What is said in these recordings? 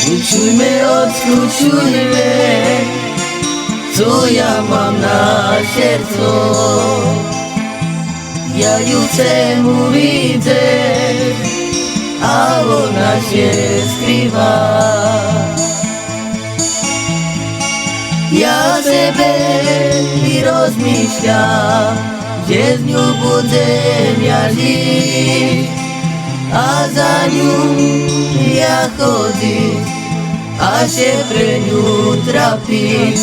Uçume otkuçume Zoyamam na serco Ja juce mu widzę A ona się skrywa Ja sobie rozmyślam Gdzie z nią budzę żyć A za nią ja chodzić A się przy nią trafić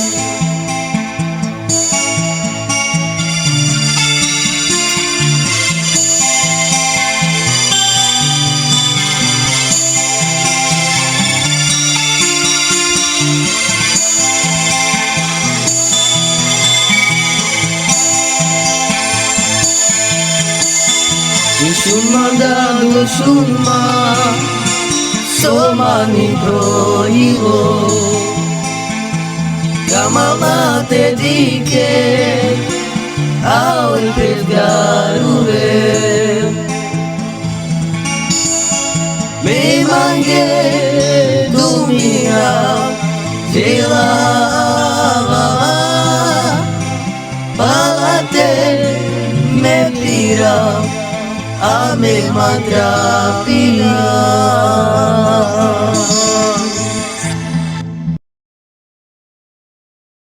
Dushunma Somani proivo Kamala te dike Ao pesgaruve Me mange dumia Jelava Palate me pira Ame matrapila